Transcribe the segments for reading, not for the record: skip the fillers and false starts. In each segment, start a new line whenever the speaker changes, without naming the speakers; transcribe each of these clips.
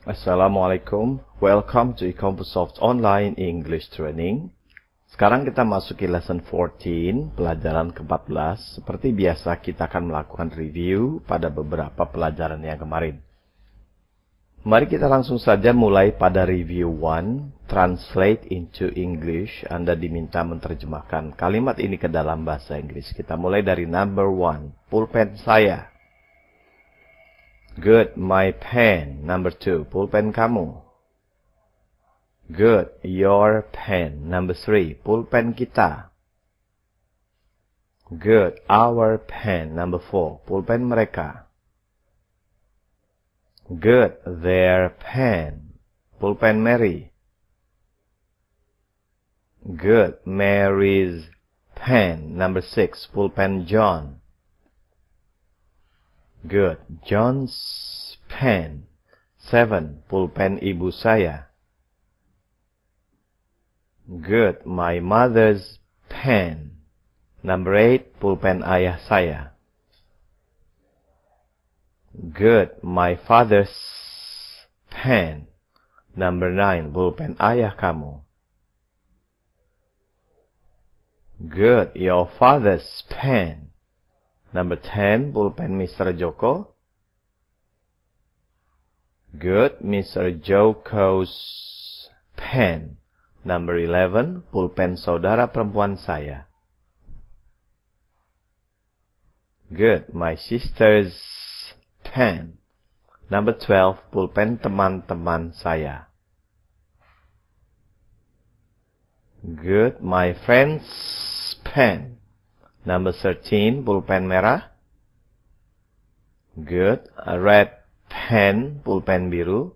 Assalamualaikum, welcome to Compusoft Online English Training. Sekarang kita masuki lesson 14, pelajaran ke-14. Seperti biasa kita akan melakukan review pada beberapa pelajaran yang kemarin. Mari kita langsung saja mulai pada review 1, Translate into English. Anda diminta menerjemahkan kalimat ini ke dalam bahasa Inggris. Kita mulai dari number 1, pulpen saya. Good, my pen. Number 2, pulpen kamu. Good, your pen. Number 3, pulpen kita. Good, our pen. Number 4, pulpen mereka. Good, their pen. Pulpen Mary. Good, Mary's pen. Number 6, pulpen John. Good, John's pen. 7, pulpen ibu saya. Good, my mother's pen. Number 8, pulpen ayah saya. Good, my father's pen. Number 9, pulpen ayah kamu. Good, your father's pen. Number 10, pulpen Mr. Joko. Good, Mr. Joko's pen. Number 11, pulpen saudara perempuan saya. Good, my sister's pen. Number 12, pulpen teman-teman saya. Good, my friend's pen. Number 13, pulpen merah. Good, a red pen, pulpen biru.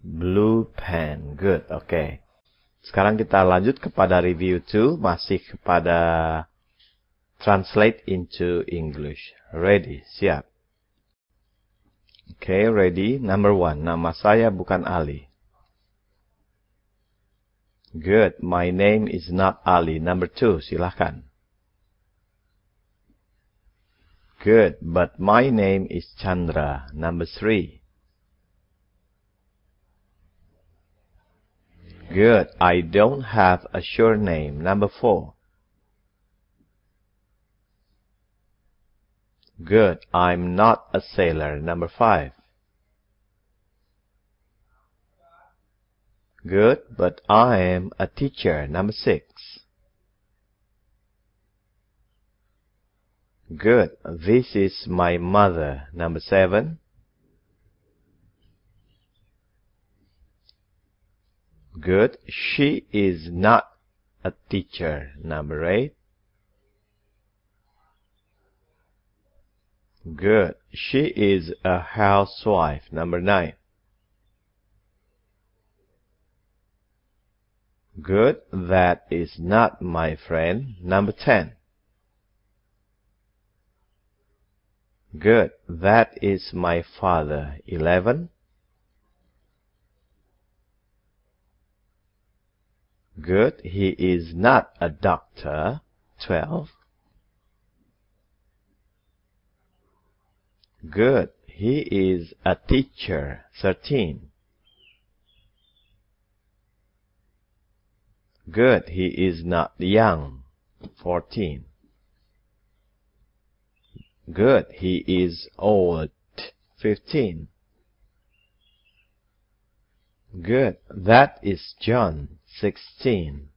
Blue pen, good, oke. Sekarang kita lanjut kepada review 2, masih kepada translate into English. Ready, siap. Oke, ready. Number 1, nama saya bukan Ali. Good, my name is not Ali. Number 2, silahkan. Good, but my name is Chandra. Number 3. Good, I don't have a surname. Number 4. Good, I'm not a sailor. Number 5. Good, but I am a teacher. Number 6. Good, this is my mother. Number 7. Good, she is not a teacher. Number 8. Good, she is a housewife. Number 9. Good, that is not my friend. Number 10. Good, that is my father. 11. Good, he is not a doctor. 12. Good, he is a teacher. 13. Good, he is not young. 14. Good, he is old. 15. Good, that is John. 16.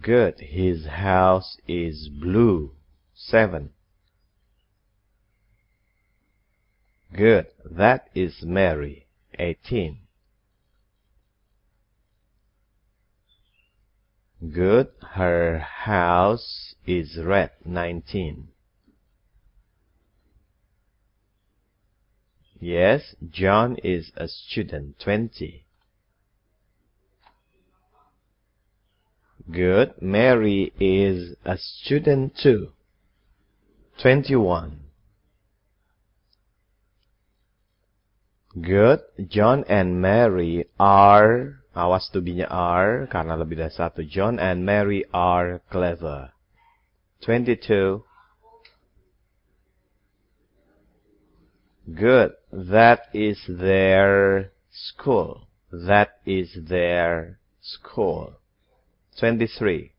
Good, his house is blue. 7. Good, that is Mary. 18. Good, her house is red. 19. Yes, John is a student. 20. Good, Mary is a student too. 21. Good, John and Mary are, awas to be-nya are, karena lebih dari satu. John and Mary are clever. 22. Good. That is their school. That is their school. 23.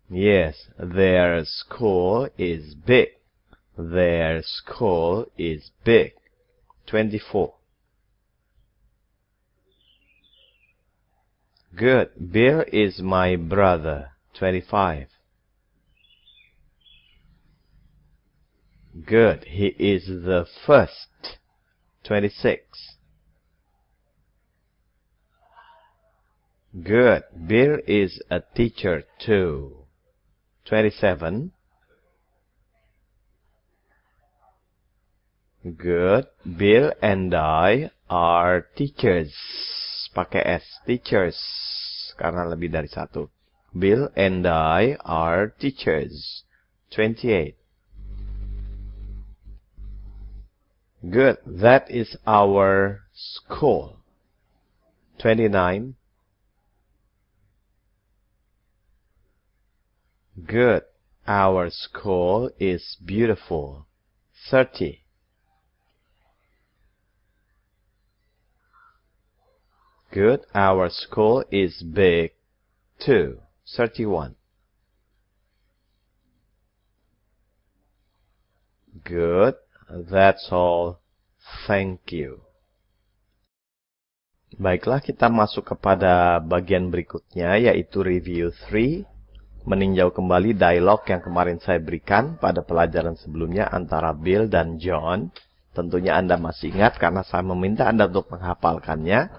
Yes, their school is big. Their school is big. 24. Good. Bill is my brother. 25. Good. He is the first. 26. Good. Bill is a teacher too. 27. Good. Bill and I are teachers. Pakai S. Teachers. Karena lebih dari satu. Bill and I are teachers. 28. Good. That is our school. 29. Good. Our school is beautiful. 30. Good. Our school is big too. 31. Good. That's all. Thank you. Baiklah, kita masuk kepada bagian berikutnya, yaitu Review 3. Meninjau kembali dialog yang kemarin saya berikan pada pelajaran sebelumnya antara Bill dan John. Tentunya Anda masih ingat karena saya meminta Anda untuk menghafalkannya.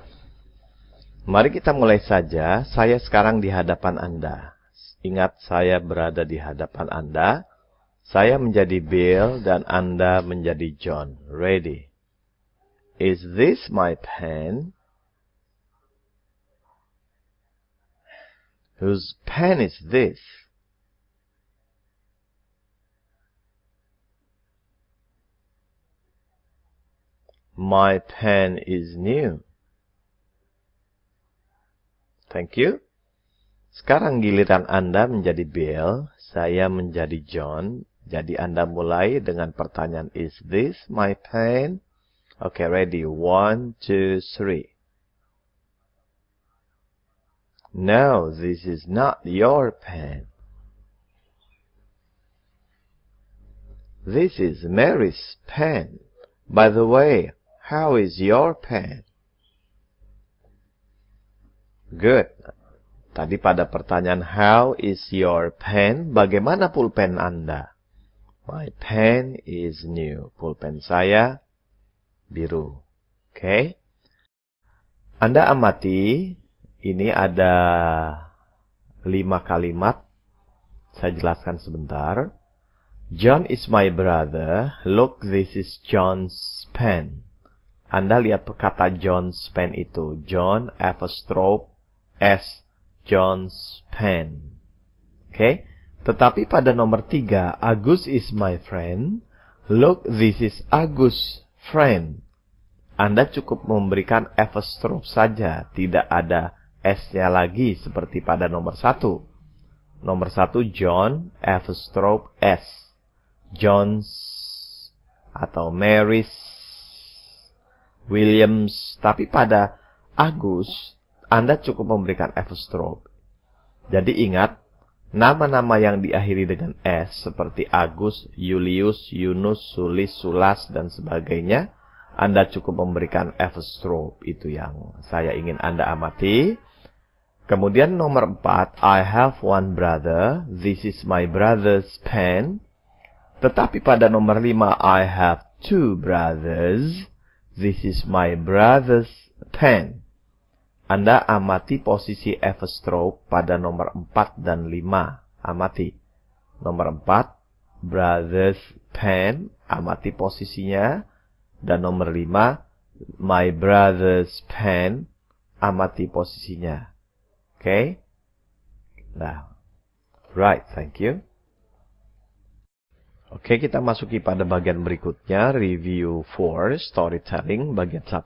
Mari kita mulai saja. Saya sekarang di hadapan Anda. Ingat, saya berada di hadapan Anda. Saya menjadi Bill dan Anda menjadi John. Ready? Is this my pen? Whose pen is this? My pen is new. Thank you. Sekarang giliran Anda menjadi Bill, saya menjadi John. Jadi Anda mulai dengan pertanyaan, is this my pen? Okay, ready? 1, 2, 3. No, this is not your pen. This is Mary's pen. By the way, how is your pen? Good. Tadi pada pertanyaan how is your pen, bagaimana pulpen Anda? My pen is new. Pulpen saya biru. Okay? Anda amati, ini ada 5 kalimat. Saya jelaskan sebentar. John is my brother. Look, this is John's pen. Anda lihat kata John's pen itu. John apostrophe S. John's pen. Okay? Tetapi pada nomor 3, Agus is my friend. Look, this is Agus' friend. Anda cukup memberikan apostrophe saja. Tidak ada S-nya lagi seperti pada nomor 1. Nomor 1, John apostrophe S. John's atau Mary's, Williams. Tapi pada Agus, Anda cukup memberikan apostrophe. Jadi ingat, nama-nama yang diakhiri dengan S seperti Agus, Julius, Yunus, Sulis, Sulas, dan sebagainya, Anda cukup memberikan apostrophe. Itu yang saya ingin Anda amati. Kemudian nomor 4, I have one brother. This is my brother's pen. Tetapi pada nomor 5, I have two brothers. This is my brother's pen. Anda amati posisi apostrophe pada nomor 4 dan 5. Amati. Nomor 4, brother's pen. Amati posisinya. Dan nomor 5, my brother's pen. Amati posisinya. Okay? Nah, right, thank you. Oke, kita masuki pada bagian berikutnya, Review 4, Storytelling, bagian 1.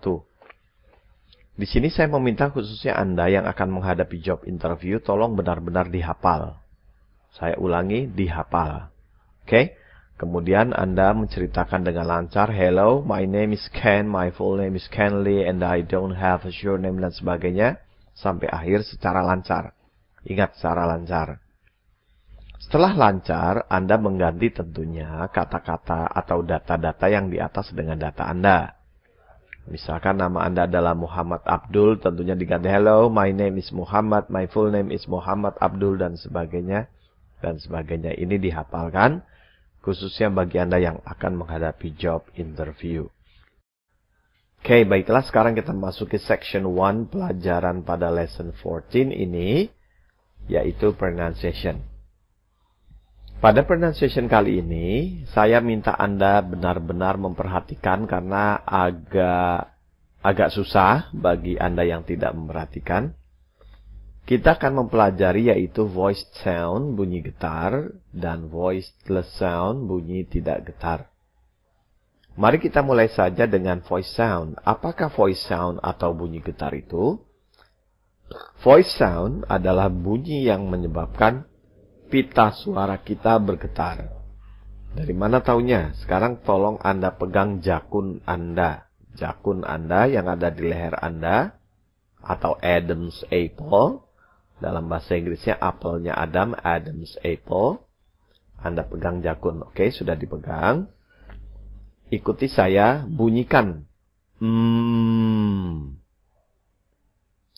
Di sini saya meminta khususnya Anda yang akan menghadapi job interview, tolong benar-benar dihafal. Saya ulangi, dihafal. Oke. Kemudian Anda menceritakan dengan lancar, hello, my name is Ken, my full name is Ken Lee, and I don't have a surname, dan sebagainya, sampai akhir secara lancar. Ingat, secara lancar. Setelah lancar, Anda mengganti tentunya kata-kata atau data-data yang di atas dengan data Anda. Misalkan nama Anda adalah Muhammad Abdul, tentunya diganti, hello, my name is Muhammad, my full name is Muhammad Abdul, dan sebagainya. Dan sebagainya. Ini dihafalkan, khususnya bagi Anda yang akan menghadapi job interview. Oke, baiklah, sekarang kita masuk ke section 1 pelajaran pada lesson 14 ini, yaitu pronunciation. Pada pronunciation kali ini, saya minta Anda benar-benar memperhatikan karena agak susah bagi Anda yang tidak memperhatikan. Kita akan mempelajari yaitu voiced sound, bunyi getar, dan voiceless sound, bunyi tidak getar. Mari kita mulai saja dengan voice sound. Apakah voice sound atau bunyi getar itu? Voice sound adalah bunyi yang menyebabkan pita suara kita bergetar. Dari mana taunya? Sekarang tolong Anda pegang jakun Anda. Jakun Anda yang ada di leher Anda, atau Adam's apple. Dalam bahasa Inggrisnya apelnya Adam, Adam's apple. Anda pegang jakun. Oke, sudah dipegang. Ikuti saya, bunyikan.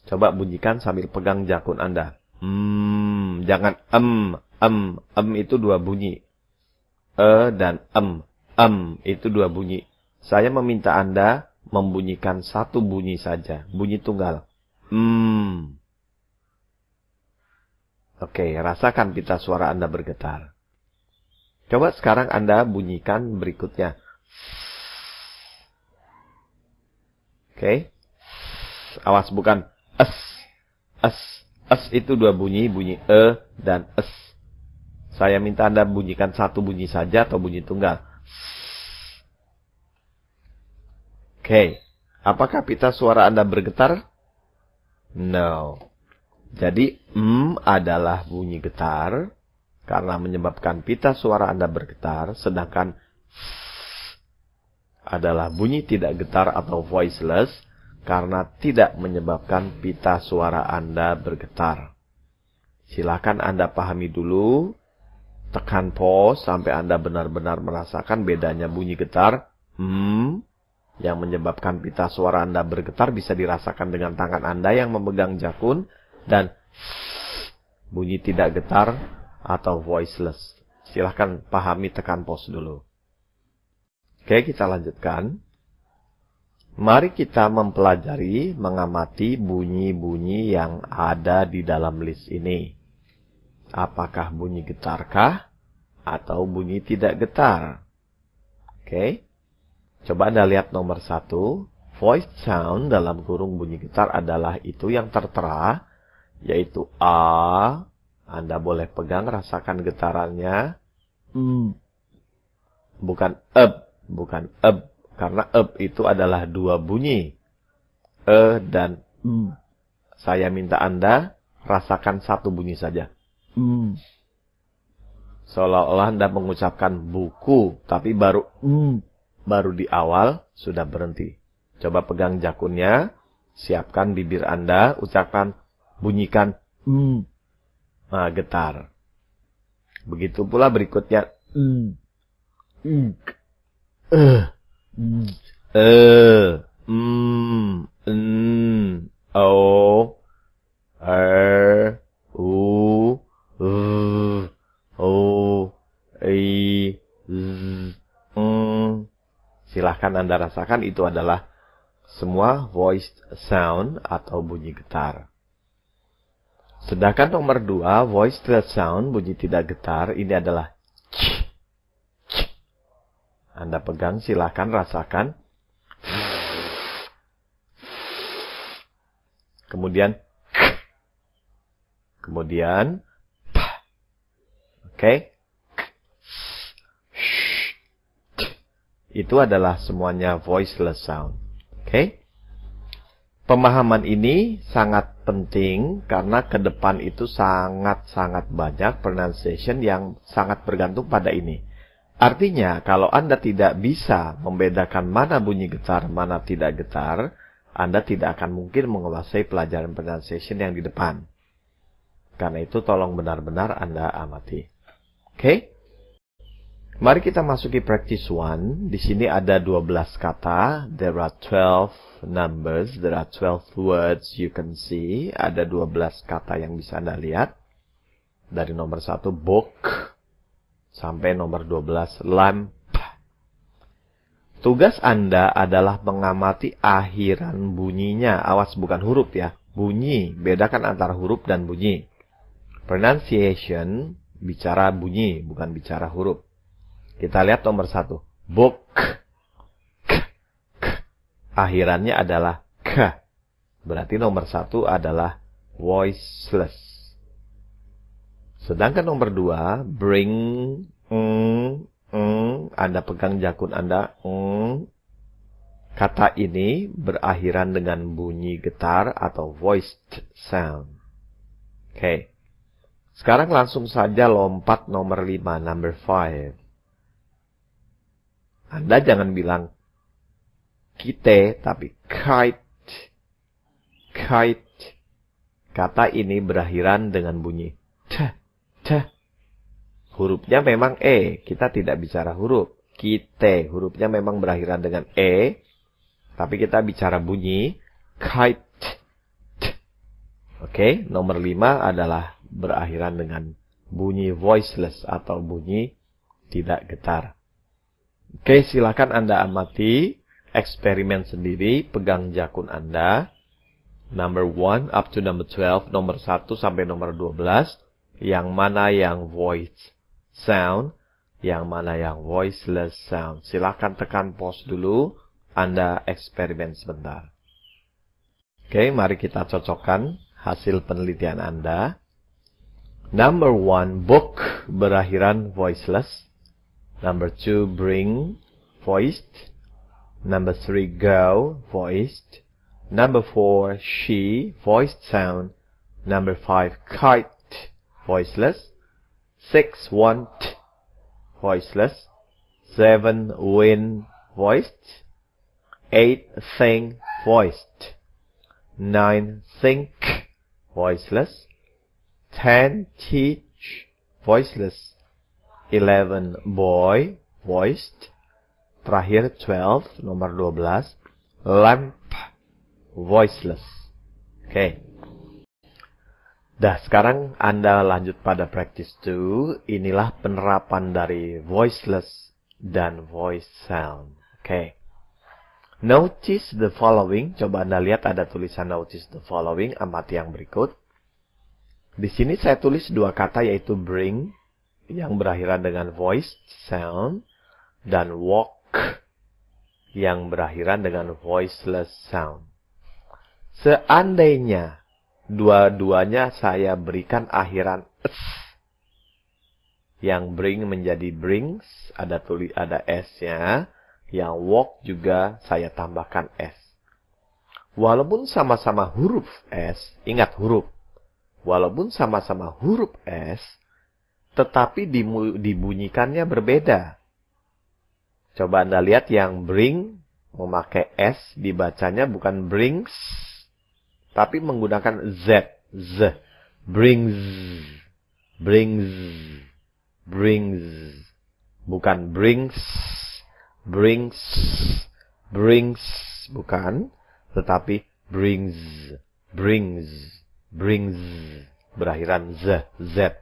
Coba bunyikan sambil pegang jakun Anda. Jangan itu dua bunyi. Dan itu dua bunyi. Saya meminta Anda membunyikan satu bunyi saja. Bunyi tunggal. Oke, rasakan pita suara Anda bergetar. Coba sekarang Anda bunyikan berikutnya. Oke. Awas, bukan es. Es itu dua bunyi, bunyi dan es. Saya minta Anda bunyikan satu bunyi saja atau bunyi tunggal. Oke. Apakah pita suara Anda bergetar? No. Jadi, adalah bunyi getar, karena menyebabkan pita suara Anda bergetar, sedangkan adalah bunyi tidak getar atau voiceless, karena tidak menyebabkan pita suara Anda bergetar. Silakan Anda pahami dulu, tekan pause sampai Anda benar-benar merasakan bedanya bunyi getar, yang menyebabkan pita suara Anda bergetar bisa dirasakan dengan tangan Anda yang memegang jakun, dan bunyi tidak getar atau voiceless. Silahkan pahami, tekan pause dulu. Oke, kita lanjutkan. Mari kita mempelajari, mengamati bunyi-bunyi yang ada di dalam list ini. Apakah bunyi getarkah atau bunyi tidak getar? Oke. Coba Anda lihat nomor 1. Voice sound dalam kurung bunyi getar adalah itu yang tertera, yaitu A. Anda boleh pegang, rasakan getarannya. Bukan up, karena up itu adalah dua bunyi, dan Saya minta Anda rasakan satu bunyi saja. Seolah-olah Anda mengucapkan buku, tapi baru di awal sudah berhenti. Coba pegang jakunnya, siapkan bibir Anda, ucapkan, bunyikan getar. Begitu pula berikutnya o, u, o, i, z, silahkan Anda rasakan, itu adalah semua voiced sound atau bunyi getar. Sedangkan nomor 2, voiceless sound, bunyi tidak getar, ini adalah Anda pegang, silahkan rasakan. Kemudian oke. Itu adalah semuanya voiceless sound. Oke. Pemahaman ini sangat penting karena ke depan itu sangat-sangat banyak pronunciation yang sangat bergantung pada ini. Artinya, kalau Anda tidak bisa membedakan mana bunyi getar, mana tidak getar, Anda tidak akan mungkin menguasai pelajaran pronunciation yang di depan. Karena itu, tolong benar-benar Anda amati. Oke? Mari kita masuki practice 1. Di sini ada 12 kata. There are 12 numbers. There are 12 words you can see. Ada 12 kata yang bisa Anda lihat. Dari nomor 1, book. Sampai nomor 12, lamp. Tugas Anda adalah mengamati akhiran bunyinya. Awas, bukan huruf ya. Bunyi. Bedakan antara huruf dan bunyi. Pronunciation, bicara bunyi, bukan bicara huruf. Kita lihat nomor 1. Book. Akhirannya adalah k. Berarti nomor 1 adalah voiceless. Sedangkan nomor 2, bring. Anda pegang jakun Anda. Kata ini berakhiran dengan bunyi getar atau voiced sound. Oke. Sekarang langsung saja lompat nomor 5, number 5. Anda jangan bilang kite, tapi kite. Kite. Kata ini berakhiran dengan bunyi t. Hurufnya memang E. Kita tidak bicara huruf. Kite. Hurufnya memang berakhiran dengan E. Tapi kita bicara bunyi kite. Oke, nomor 5 adalah berakhiran dengan bunyi voiceless atau bunyi tidak getar. Oke, silakan Anda amati, eksperimen sendiri, pegang jakun Anda. Number 1 up to number 12, nomor 1 sampai nomor 12, yang mana yang voice sound, yang mana yang voiceless sound. Silakan tekan pause dulu, Anda eksperimen sebentar. Oke, mari kita cocokkan hasil penelitian Anda. Number 1, book, berakhiran voiceless. Number 2, bring, voiced. Number 3, go, voiced. Number 4, she, voiced sound. Number 5, kite, voiceless. 6, want, voiceless. 7, win, voiced. 8, sing, voiced. 9, think, voiceless. 10, teach, voiceless. 11, boy, voiced. Terakhir 12, nomor 12, lamp, voiceless. Oke. Dah, sekarang Anda lanjut pada practice 2. Inilah penerapan dari voiceless dan voice sound. Oke. Notice the following. Coba Anda lihat ada tulisan notice the following. Amati yang berikut. Di sini saya tulis 2 kata yaitu bring yang berakhiran dengan voiced sound dan walk yang berakhiran dengan voiceless sound. Seandainya dua-duanya saya berikan akhiran s, yang bring menjadi brings, ada s-nya, yang walk juga saya tambahkan s. Walaupun sama-sama huruf s, ingat huruf. Walaupun sama-sama huruf S, tetapi dibunyikannya berbeda. Coba Anda lihat yang bring, memakai S, dibacanya bukan brings, tapi menggunakan Z. Z. Brings. Brings. Brings. Bukan brings. Brings. Brings. Bukan. Tetapi brings. Brings. Brings, berakhiran z, z.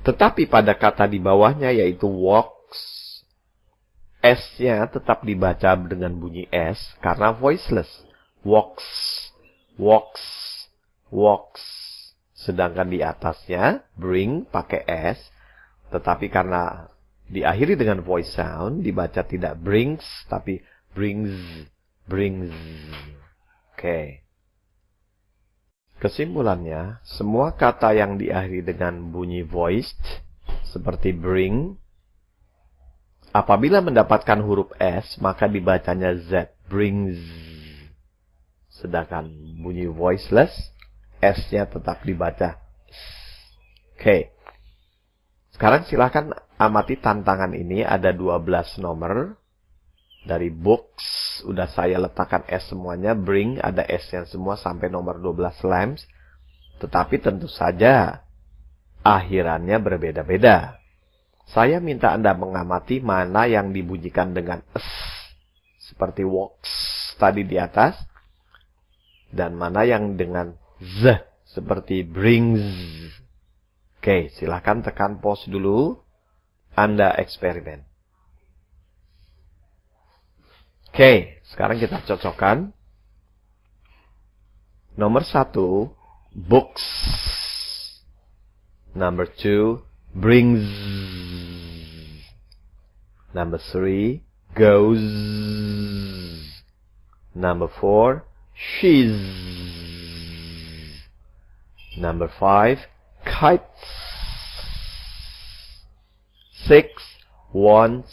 Tetapi pada kata di bawahnya yaitu walks, S-nya tetap dibaca dengan bunyi S karena voiceless. Walks, walks, walks. Sedangkan di atasnya, bring pakai S, tetapi karena diakhiri dengan voice sound, dibaca tidak brings, tapi brings, brings. Oke. Kesimpulannya, semua kata yang diakhiri dengan bunyi voiced, seperti bring, apabila mendapatkan huruf S, maka dibacanya Z, brings. Sedangkan bunyi voiceless, S-nya tetap dibaca S. Oke. Sekarang silakan amati tantangan ini ada 12 nomor. Dari books, udah saya letakkan S semuanya. Bring, ada S-nya semua sampai nomor 12 lamps. Tetapi tentu saja, akhirannya berbeda-beda. Saya minta Anda mengamati mana yang dibunyikan dengan S. Seperti walks tadi di atas. Dan mana yang dengan Z. Seperti brings. Oke, silahkan tekan pause dulu. Anda eksperimen. Oke, sekarang kita cocokkan. Nomor 1, books. Number 2, brings. Number 3, goes. Number 4, she's. Number 5, kites. 6, wants.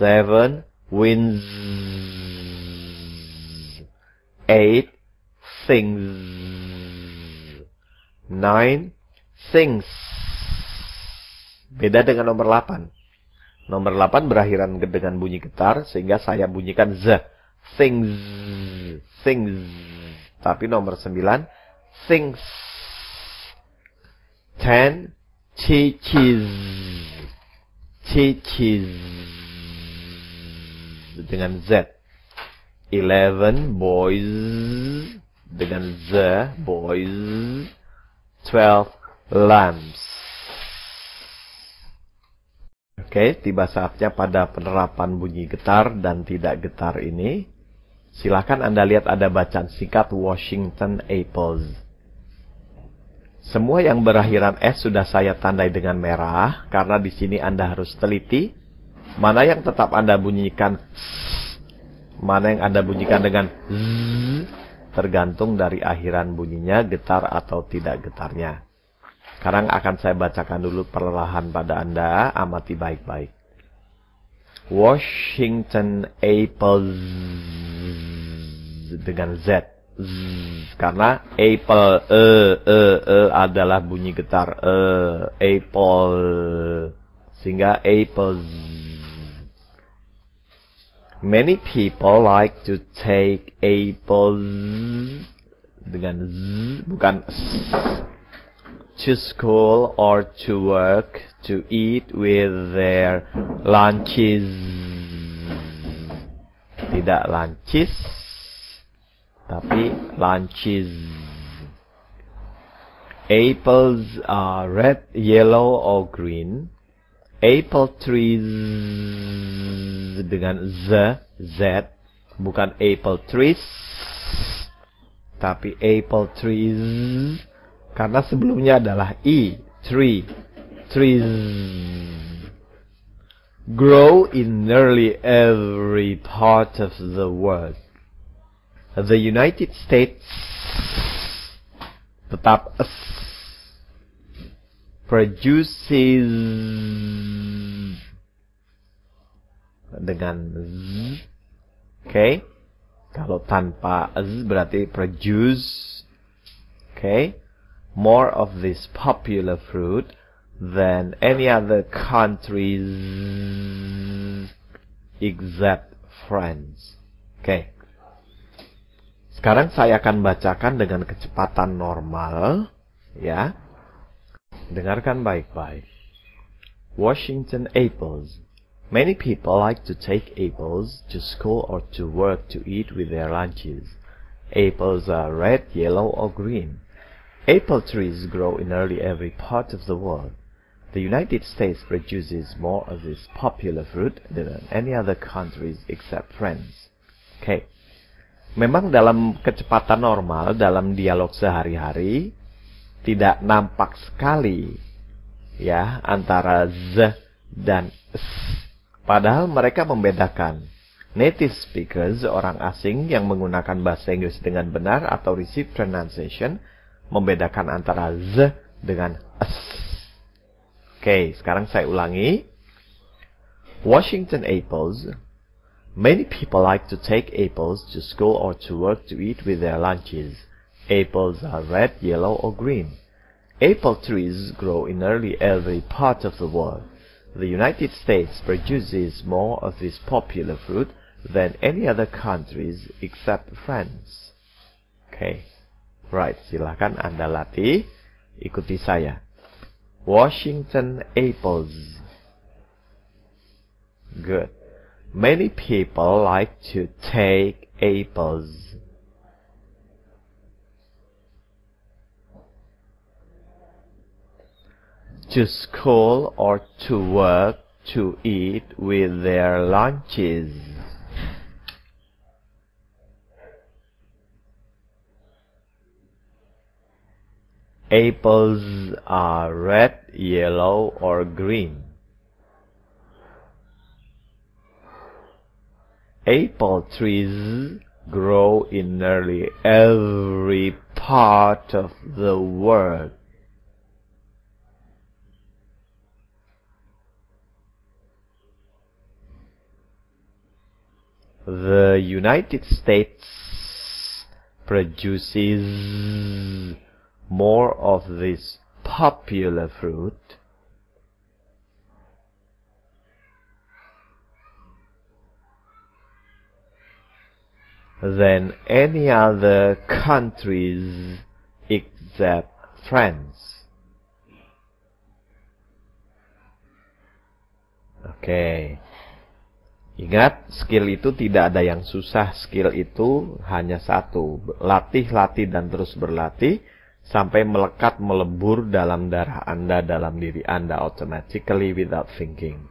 7, wins. 8, sings. 9, sings. Beda dengan nomor 8. Nomor 8 berakhiran dengan bunyi getar, sehingga saya bunyikan Z. Sings. Sings. Tapi nomor 9, sings. 10, teaches. Teaches. Dengan Z. 11, boys. Dengan Z, boys. 12, lambs. Oke, tiba saatnya pada penerapan bunyi getar dan tidak getar ini. Silakan Anda lihat ada bacaan singkat Washington Apples. Semua yang berakhiran S sudah saya tandai dengan merah, karena di sini Anda harus teliti. Mana yang tetap Anda bunyikan S, mana yang Anda bunyikan dengan Z, tergantung dari akhiran bunyinya, getar atau tidak getarnya. Sekarang akan saya bacakan dulu perlahan pada Anda, amati baik-baik. Washington Apples dengan Z. Karena apple, adalah bunyi getar apple. Sehingga apples. Many people like to take apples dengan Z, bukan S. To school or to work, to eat with their lunches. Tidak lunches, tapi lunches. Apples are red, yellow, or green. Apple trees dengan Z, bukan apple trees, tapi apple trees, karena sebelumnya adalah tree, trees. Grow in nearly every part of the world. The United States, tetap S. Produces dengan Z. Oke. Kalau tanpa Z berarti produce. Oke. More of this popular fruit than any other countries except France. Oke. Sekarang saya akan bacakan dengan kecepatan normal, ya. Dengarkan baik-baik. Washington Apples. Many people like to take apples to school or to work to eat with their lunches. Apples are red, yellow, or green. Apple trees grow in nearly every part of the world. The United States produces more of this popular fruit than any other countries except France. Oke. Memang dalam kecepatan normal, dalam dialog sehari-hari, tidak nampak sekali ya antara Z dan S. Padahal mereka membedakan. Native speakers, orang asing yang menggunakan bahasa Inggris dengan benar atau received pronunciation, membedakan antara Z dengan S. Oke, sekarang saya ulangi. Washington Apples. Many people like to take apples to school or to work to eat with their lunches. Apples are red, yellow, or green. Apple trees grow in nearly every part of the world. The United States produces more of this popular fruit than any other countries except France. Okay, right, silakan Anda latih. Ikuti saya. Washington apples. Good. Many people like to take apples. To school or to work to eat with their lunches. Apples are red, yellow, or green. Apple trees grow in nearly every part of the world. The United States produces more of this popular fruit than any other countries except France. Oke. Ingat, skill itu tidak ada yang susah. Skill itu hanya satu. Latih, latih, dan terus berlatih sampai melekat, melebur dalam darah Anda, dalam diri Anda, automatically without thinking.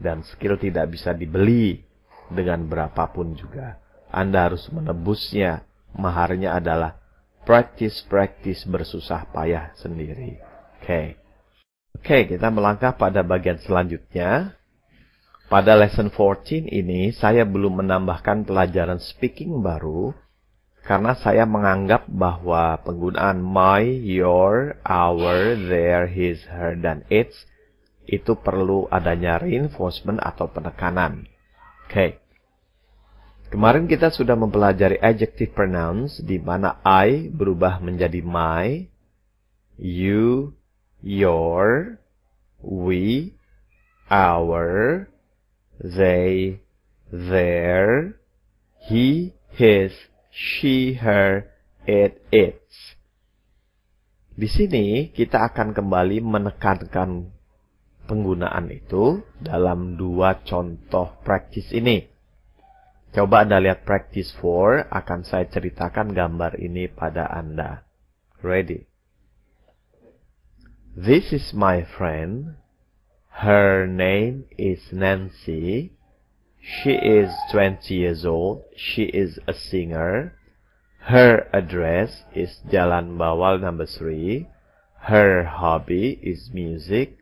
Dan skill tidak bisa dibeli dengan berapapun juga. Anda harus menebusnya. Maharnya adalah practice bersusah payah sendiri. Oke, kita melangkah pada bagian selanjutnya. Pada lesson 14 ini, saya belum menambahkan pelajaran speaking baru, karena saya menganggap bahwa penggunaan my, your, our, their, his, her, dan its, itu perlu adanya reinforcement atau penekanan. Oke. Kemarin kita sudah mempelajari adjective pronouns, di mana I berubah menjadi my, you, your, we, our, they, their, he, his, she, her, it, its. Di sini kita akan kembali menekankan penggunaan itu dalam dua contoh practice ini. Coba Anda lihat practice 4, akan saya ceritakan gambar ini pada Anda. Ready? This is my friend. Her name is Nancy. She is 20 years old. She is a singer. Her address is Jalan Bawal number 3. Her hobby is music.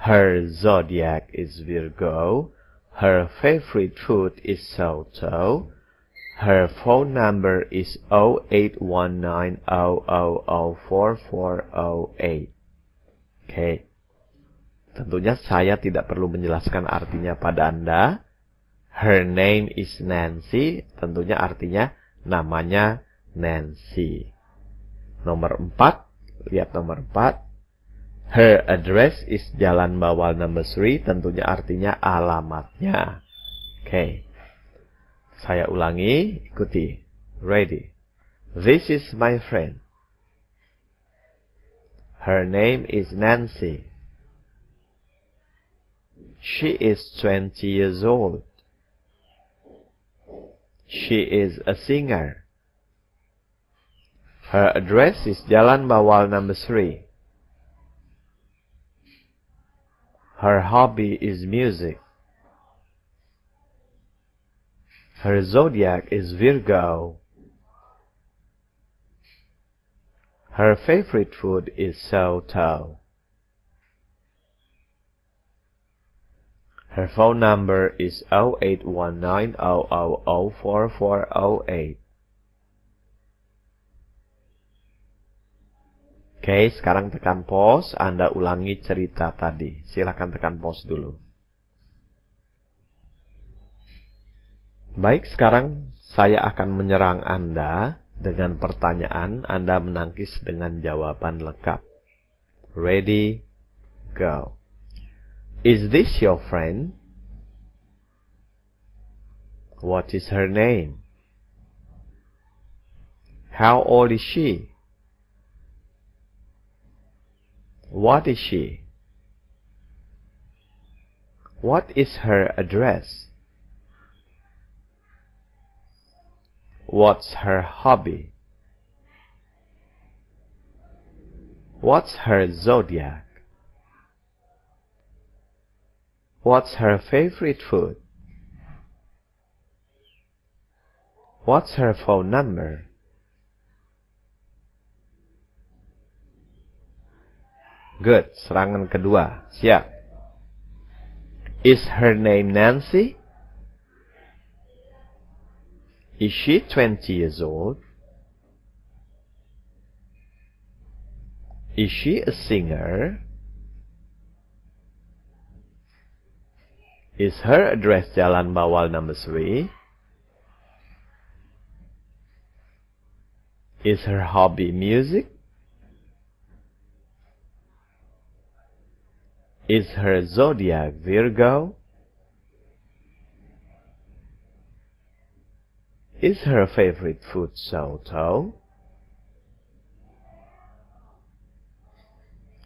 Her zodiac is Virgo. Her favorite food is soto. Her phone number is 0819000448. Okay. Tentunya saya tidak perlu menjelaskan artinya pada Anda. Her name is Nancy. Tentunya artinya namanya Nancy. Nomor 4. Lihat nomor 4. Her address is Jalan Bawal number 3. Tentunya artinya alamatnya. Oke. Saya ulangi. Ikuti. Ready. This is my friend. Her name is Nancy. She is 20 years old. She is a singer. Her address is Jalan Bawal number 3. Her hobby is music. Her zodiac is Virgo. Her favorite food is soto. Her phone number is 0819000448. Oke, sekarang tekan pause. Anda ulangi cerita tadi. Silakan tekan pause dulu. Baik, sekarang saya akan menyerang Anda dengan pertanyaan. Anda menangkis dengan jawaban lengkap. Ready, go. Is this your friend? What is her name? How old is she? What is she? What is her address? What's her hobby? What's her zodiac? What's her favorite food? What's her phone number? Good. Serangan kedua. Siap. Is her name Nancy? Is she 20 years old? Is she a singer? Is her address Jalan Bawal number 3? Is her hobby music? Is her zodiac Virgo? Is her favorite food soto?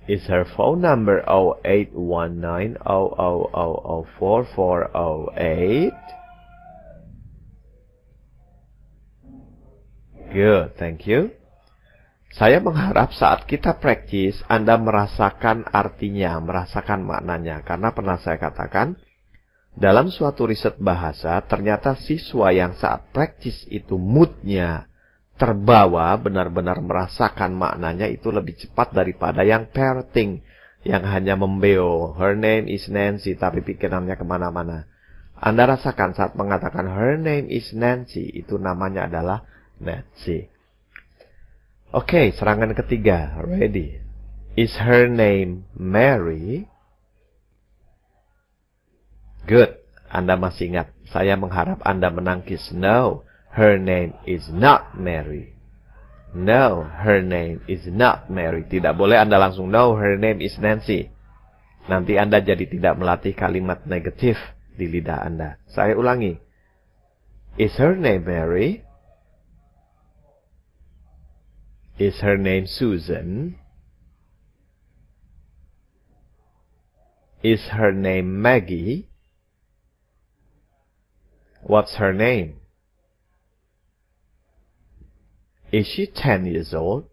Is her phone number 081900004408? Good, thank you. Saya mengharap saat kita praktis, Anda merasakan artinya, merasakan maknanya. Karena pernah saya katakan, dalam suatu riset bahasa, ternyata siswa yang saat praktis itu moodnya terbawa, benar-benar merasakan maknanya itu lebih cepat daripada yang parroting, yang hanya membeo, her name is Nancy, tapi pikirannya kemana-mana. Anda rasakan saat mengatakan her name is Nancy, itu namanya adalah Nancy. Oke, serangan ketiga. Ready. Is her name Mary? Good. Anda masih ingat. Saya mengharap Anda menangkis. No, her name is not Mary. No, her name is not Mary. Tidak boleh Anda langsung no, her name is Nancy. Nanti Anda jadi tidak melatih kalimat negatif di lidah Anda. Saya ulangi. Is her name Mary? Is her name Susan? Is her name Maggie? What's her name? Is she 10 years old?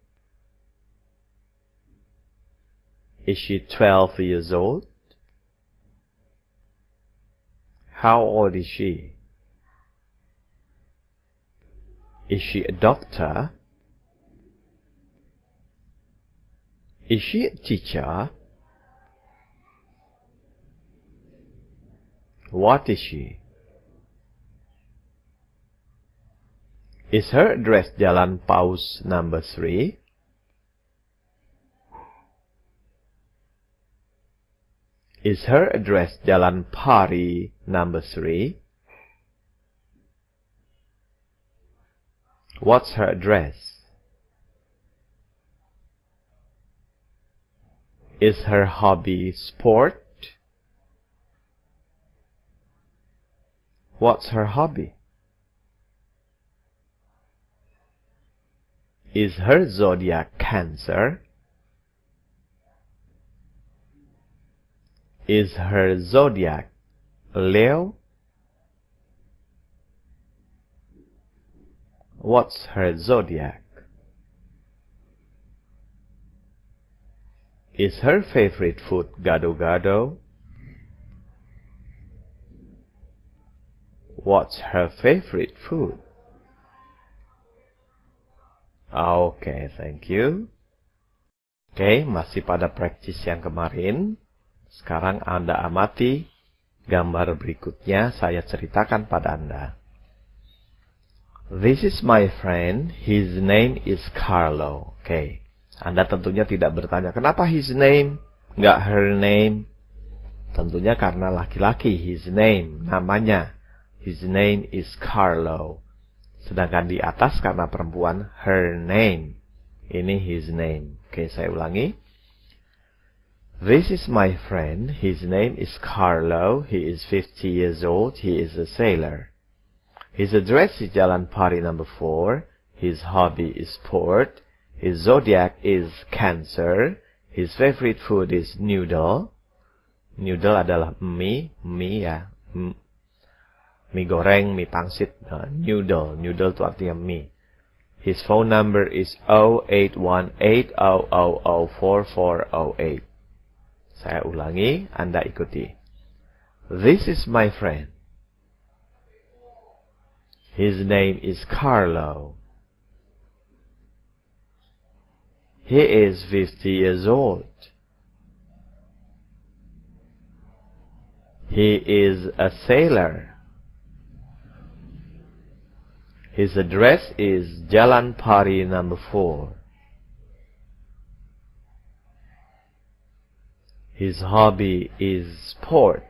Is she 12 years old? How old is she? Is she a doctor? Is she a teacher? What is she? Is her address Jalan Paus number 3? Is her address Jalan Pari number 3? What's her address? Is her hobby sport? What's her hobby? Is her zodiac Cancer? Is her zodiac Leo? What's her zodiac? Is her favorite food gado-gado? What's her favorite food? Okay, thank you. Oke, masih pada praktis yang kemarin. Sekarang Anda amati gambar berikutnya, saya ceritakan pada Anda. This is my friend, his name is Carlo. Oke. Anda tentunya tidak bertanya, kenapa his name, nggak her name? Tentunya karena laki-laki, his name, namanya. His name is Carlo. Sedangkan di atas karena perempuan, her name. Ini his name. Oke, saya ulangi. This is my friend. His name is Carlo. He is 50 years old. He is a sailor. His address is Jalan Pari number 4. His hobby is sport. His zodiac is Cancer. His favorite food is noodle. Noodle adalah mie ya. Mie goreng, mie pangsit. Noodle itu artinya mie. His phone number is 081800004408. Saya ulangi, Anda ikuti. This is my friend. His name is Carlo. He is 50 years old. He is a sailor. His address is Jalan Pari number 4. His hobby is sport.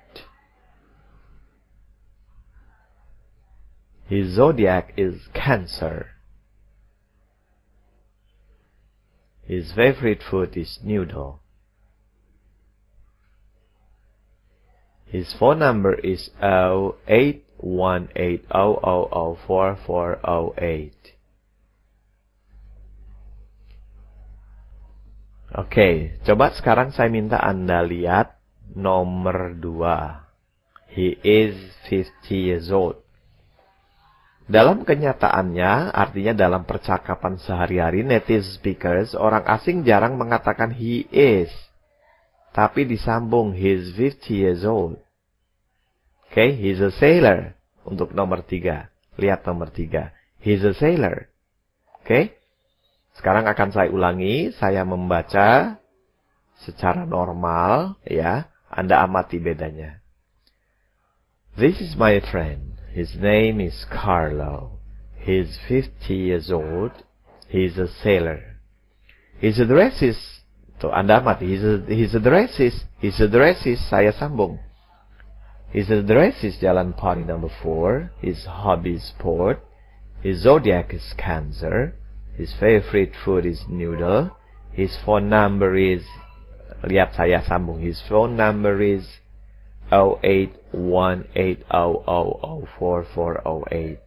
His zodiac is Cancer. His favorite food is noodle. His phone number is 081800004408. Oke, coba sekarang saya minta Anda lihat nomor 2. He is 50 years old. Dalam kenyataannya, artinya dalam percakapan sehari-hari, native speakers, orang asing jarang mengatakan he is. Tapi disambung, he is 50 years old. Oke, he's a sailor. Untuk nomor 3. Lihat nomor 3. He's a sailor. Oke. Sekarang akan saya ulangi, saya membaca secara normal, ya. Anda amati bedanya. This is my friend. His name is Carlo. He's 50 years old. He's a sailor. His address is, tuh Anda amati, his address is, saya sambung. His address is Jalan Pari number 4. His hobby is sport. His zodiac is Cancer. His favorite food is noodle. His phone number is, lihat saya sambung, his phone number is 081800004408.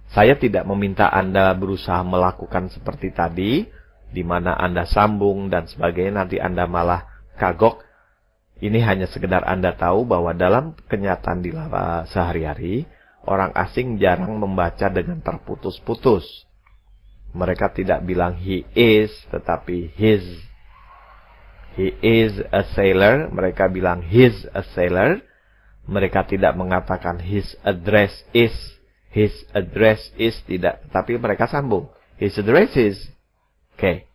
Saya tidak meminta Anda berusaha melakukan seperti tadi, di mana Anda sambung dan sebagainya, nanti Anda malah kagok. Ini hanya sekedar Anda tahu bahwa dalam kenyataan di sehari-hari, orang asing jarang membaca dengan terputus-putus. Mereka tidak bilang he is, tetapi his. He is a sailor. Mereka bilang he's a sailor. Mereka tidak mengatakan his address is. His address is tidak. Tapi mereka sambung. His address is. Oke.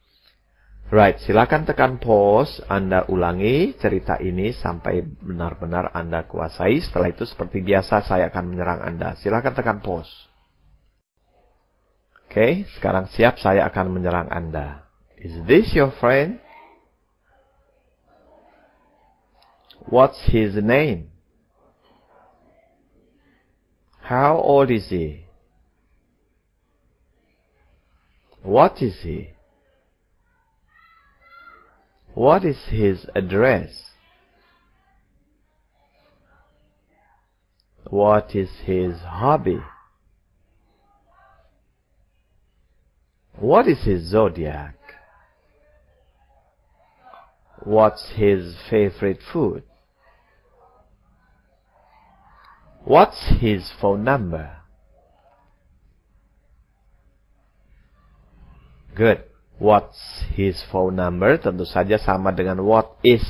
Right, silakan tekan pause. Anda ulangi cerita ini sampai benar-benar Anda kuasai. Setelah itu seperti biasa saya akan menyerang Anda. Silakan tekan pause. Oke, sekarang siap, saya akan menyerang Anda. Is this your friend? What's his name? How old is he? What is he? What is his address? What is his hobby? What is his zodiac? What's his favorite food? What's his phone number? Good. What's his phone number? Tentu saja sama dengan what is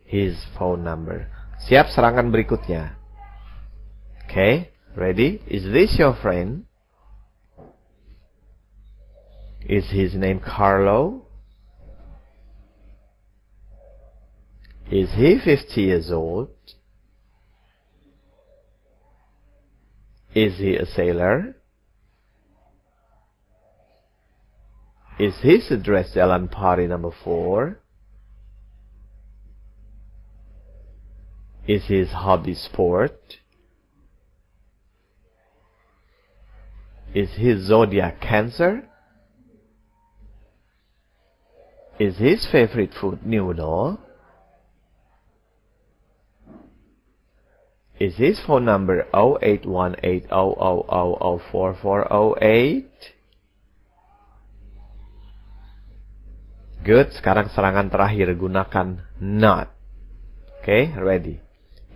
his phone number. Siap serangan berikutnya. Okay, ready? Is this your friend? Is his name Carlo? Is he 50 years old? Is he a sailor? Is his address Jalan Pari number 4? Is his hobby sport? Is his zodiac Cancer? Is his favorite food noodle? Is his phone number 081800004408? Good. Sekarang serangan terakhir, gunakan not. Okay, ready.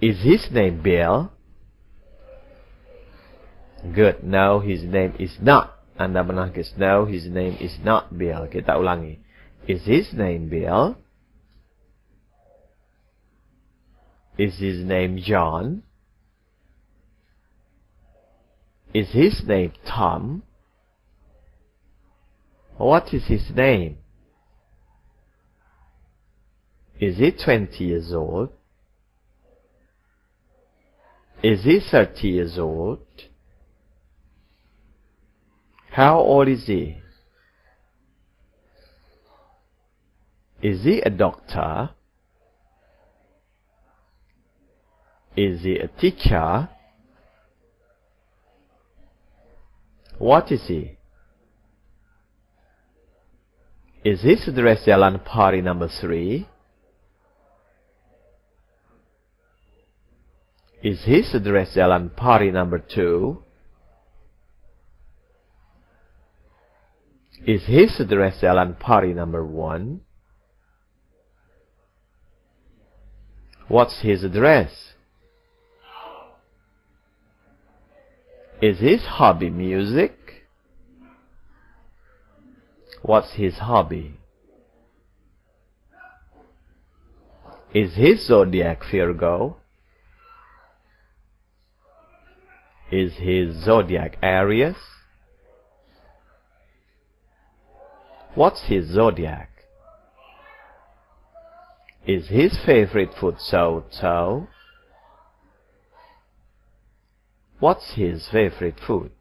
Is his name Bill? Good. No, his name is not. Anda menangkis. No, his name is not Bill. Kita ulangi. Is his name Bill? Is his name John? Is his name Tom? What is his name? Is he 20 years old? Is he 30 years old? How old is he? Is he a doctor? Is he a teacher? What is he? Is his address Jalan Pari number 3? Is his address Jalan Pari number 2? Is his address Jalan Pari number 1? What's his address? Is his hobby music? What's his hobby? Is his zodiac Virgo? Is his zodiac Aries? What's his zodiac? Is his favorite food so-so? What's his favorite food?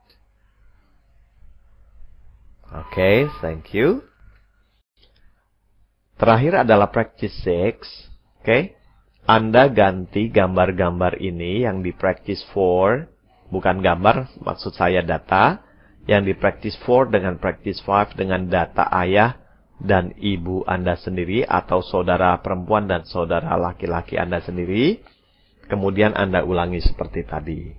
Okay, thank you. Terakhir adalah practice 6. Okay. Anda ganti gambar-gambar ini yang di practice 4. Bukan gambar, maksud saya data. Yang di practice 4 dengan practice 5 dengan data ayah dan ibu Anda sendiri. Atau saudara perempuan dan saudara laki-laki Anda sendiri. Kemudian Anda ulangi seperti tadi.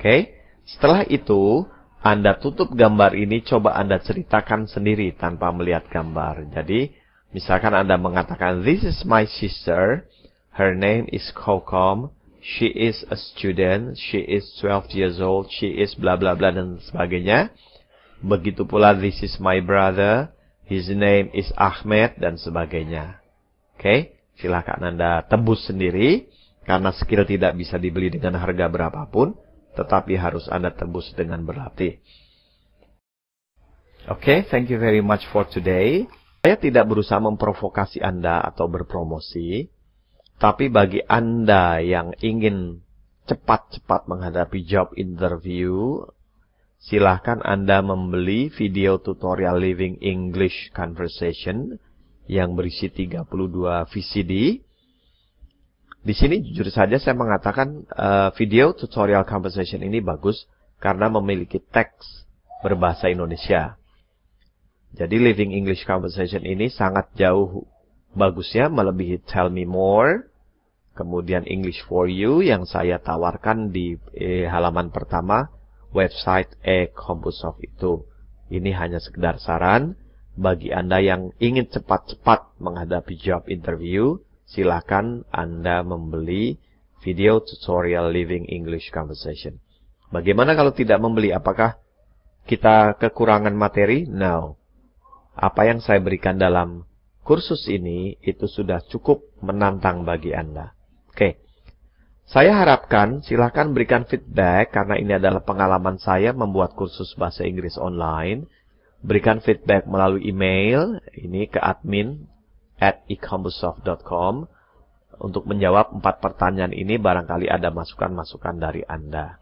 Oke. Setelah itu, Anda tutup gambar ini, coba Anda ceritakan sendiri tanpa melihat gambar. Jadi, misalkan Anda mengatakan, this is my sister, her name is Kokom, she is a student, she is 12 years old, she is bla bla bla dan sebagainya. Begitu pula, this is my brother, his name is Ahmed dan sebagainya. Oke, silakan Anda tebus sendiri, karena skill tidak bisa dibeli dengan harga berapapun. Tetapi harus Anda tebus dengan berlatih. Oke, thank you very much for today. Saya tidak berusaha memprovokasi Anda atau berpromosi. Tapi bagi Anda yang ingin cepat-cepat menghadapi job interview, silahkan Anda membeli video tutorial Living English Conversation yang berisi 32 VCD. Di sini jujur saja saya mengatakan video tutorial conversation ini bagus karena memiliki teks berbahasa Indonesia. Jadi Living English Conversation ini sangat jauh bagusnya melebihi Tell Me More, kemudian English for You yang saya tawarkan di halaman pertama website Compusoft itu. Ini hanya sekedar saran bagi Anda yang ingin cepat-cepat menghadapi job interview. Silakan Anda membeli video tutorial Living English Conversation. Bagaimana kalau tidak membeli? Apakah kita kekurangan materi? No. Apa yang saya berikan dalam kursus ini, itu sudah cukup menantang bagi Anda. Oke. Saya harapkan silakan berikan feedback, karena ini adalah pengalaman saya membuat kursus bahasa Inggris online. Berikan feedback melalui email, ini ke admin@ecompusoft.com. Untuk menjawab 4 pertanyaan ini, barangkali ada masukan-masukan dari Anda.